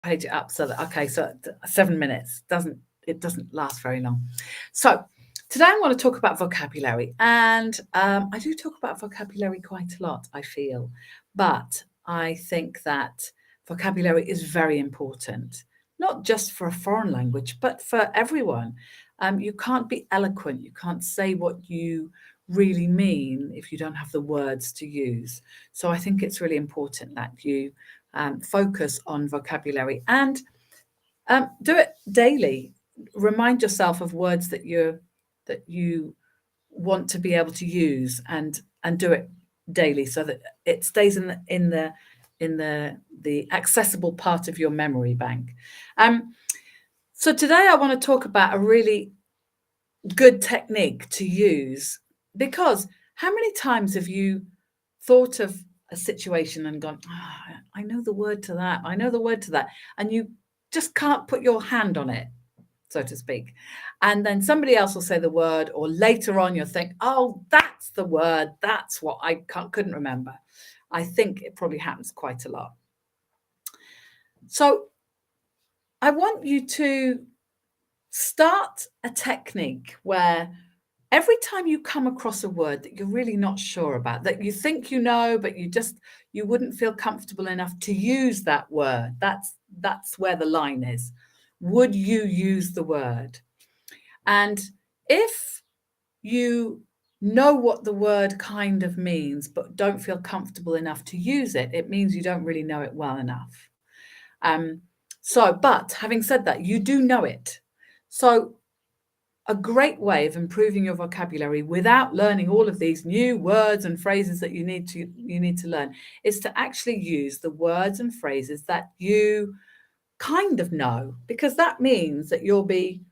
page it up so that, okay, so 7 minutes doesn't last very long. So today I want to talk about vocabulary, and I do talk about vocabulary quite a lot, I feel, but I think that vocabulary is very important, not just for a foreign language, but for everyone. You can't be eloquent, you can't say what you really mean if you don't have the words to use. So I think it's really important that you focus on vocabulary and do it daily. Remind yourself of words that you want to be able to use, and do it daily so that it stays in the accessible part of your memory bank. Um, so today I want to talk about a really good technique to use, because how many times have you thought of a situation and gone, "Ah, I know the word to that, I know the word to that," and you just can't put your hand on it, so to speak. And then somebody else will say the word, or later on you'll think, oh, that's the word, that's what I couldn't remember. I think it probably happens quite a lot. So I want you to start a technique where every time you come across a word that you're really not sure about, that you think you know, but you wouldn't feel comfortable enough to use that word. That's where the line is. Would you use the word? And if you know what the word kind of means, but don't feel comfortable enough to use it, it means you don't really know it well enough. But having said that, you do know it. So a great way of improving your vocabulary without learning all of these new words and phrases that you need to learn is to actually use the words and phrases that you kind of know, because that means that you'll be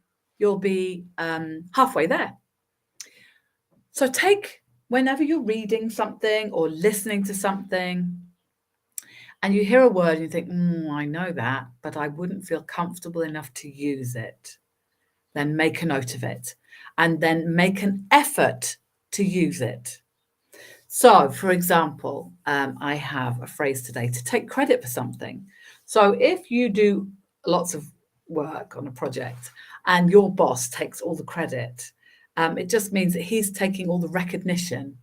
halfway there. So whenever you're reading something or listening to something and you hear a word and you think, I know that, but I wouldn't feel comfortable enough to use it, then make a note of it and then make an effort to use it. So, for example, I have a phrase today, to take credit for something. So if you do lots of work on a project and your boss takes all the credit, it just means that he's taking all the recognition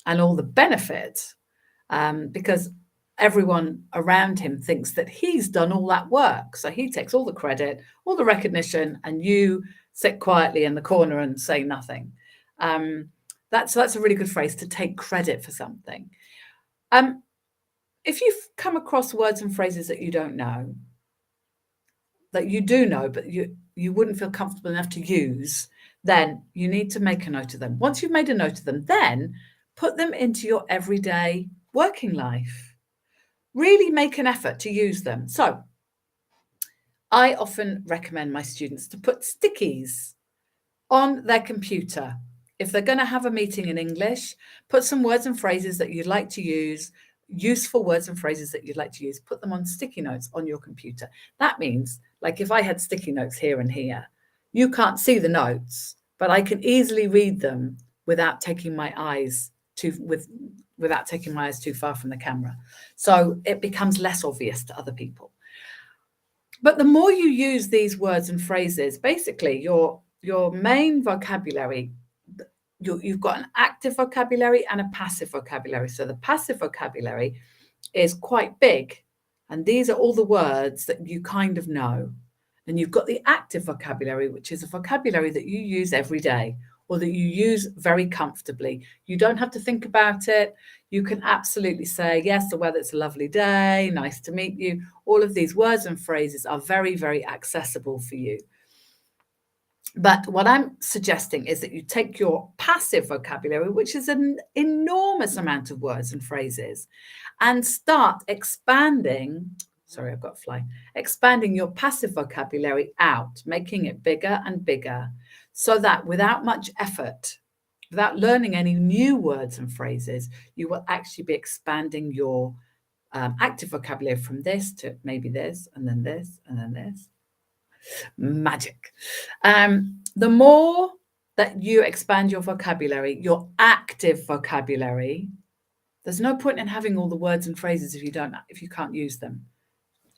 and all the benefit, because everyone around him thinks that he's done all that work. So he takes all the credit, all the recognition, and you sit quietly in the corner and say nothing. That's a really good phrase, to take credit for something. If you've come across words and phrases that you don't know, that you do know, but you wouldn't feel comfortable enough to use, then you need to make a note of them. Once you've made a note of them, then put them into your everyday working life. Really make an effort to use them. So I often recommend my students to put stickies on their computer. If they're going to have a meeting in English, put some words and phrases that you'd like to use, useful words and phrases that you'd like to use, put them on sticky notes on your computer. That means, like, if I had sticky notes here and here, you can't see the notes, but I can easily read them without taking my eyes too far from the camera. So it becomes less obvious to other people. But the more you use these words and phrases, basically your main vocabulary, you've got an active vocabulary and a passive vocabulary. So the passive vocabulary is quite big, and these are all the words that you kind of know. And you've got the active vocabulary, which is a vocabulary that you use every day, or that you use very comfortably. You don't have to think about it. You can absolutely say, yes, the weather's a lovely day, nice to meet you. All of these words and phrases are very, very accessible for you. But what I'm suggesting is that you take your passive vocabulary, which is an enormous amount of words and phrases, and start expanding. Sorry, I've got a fly. Expanding your passive vocabulary out, making it bigger and bigger, so that without much effort, without learning any new words and phrases, you will actually be expanding your active vocabulary from this to maybe this, and then this, and then this. Magic. The more that you expand your vocabulary, your active vocabulary, there's no point in having all the words and phrases if you can't use them.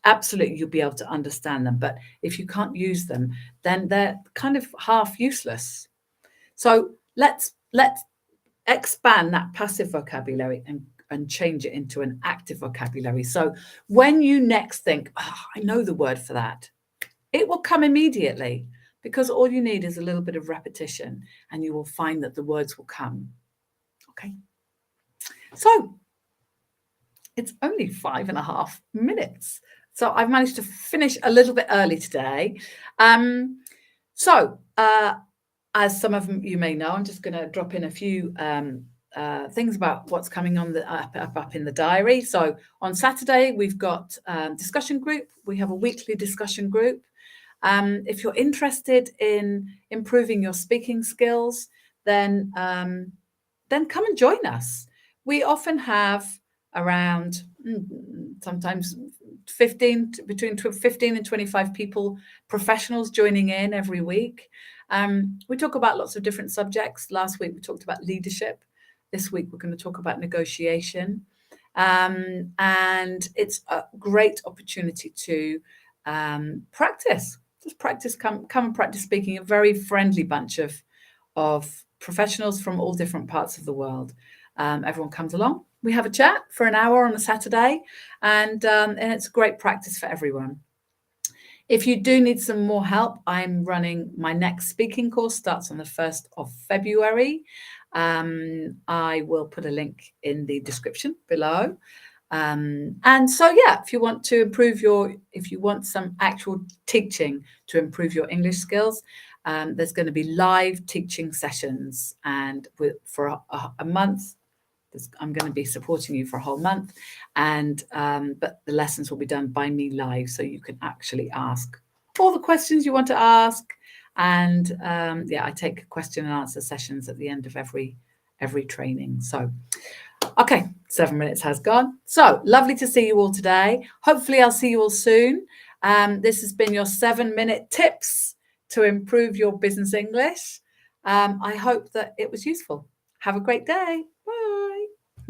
absolutely you'll be able to understand them. But if you can't use them, then they're kind of half useless. So let's expand that passive vocabulary and change it into an active vocabulary. So when you next think, oh, I know the word for that, it will come immediately, because all you need is a little bit of repetition and you will find that the words will come. Okay. So it's only 5.5 minutes. So I've managed to finish a little bit early today. As some of you may know, I'm just going to drop in a few things about what's coming on the up in the diary. So on Saturday, we've got discussion group. We have a weekly discussion group. If you're interested in improving your speaking skills, then come and join us. We often have around sometimes between 15 and 25 people, professionals joining in every week. We talk about lots of different subjects. Last week we talked about leadership. This week we're going to talk about negotiation. And it's a great opportunity to practice. Just practice, come and practice speaking. A very friendly bunch of professionals from all different parts of the world. Everyone comes along. We have a chat for an hour on a Saturday, and it's great practice for everyone. If you do need some more help, I'm running my next speaking course, starts on the 1st of February. I will put a link in the description below. And so, yeah, if you want to improve if you want some actual teaching to improve your English skills, there's going to be live teaching sessions, and for a month. I'm going to be supporting you for a whole month, and but the lessons will be done by me live, so you can actually ask all the questions you want to ask. And yeah, I take question and answer sessions at the end of every training. So, okay, 7 minutes has gone. So lovely to see you all today. Hopefully I'll see you all soon. This has been your 7-minute tips to improve your business English. I hope that it was useful. Have a great day.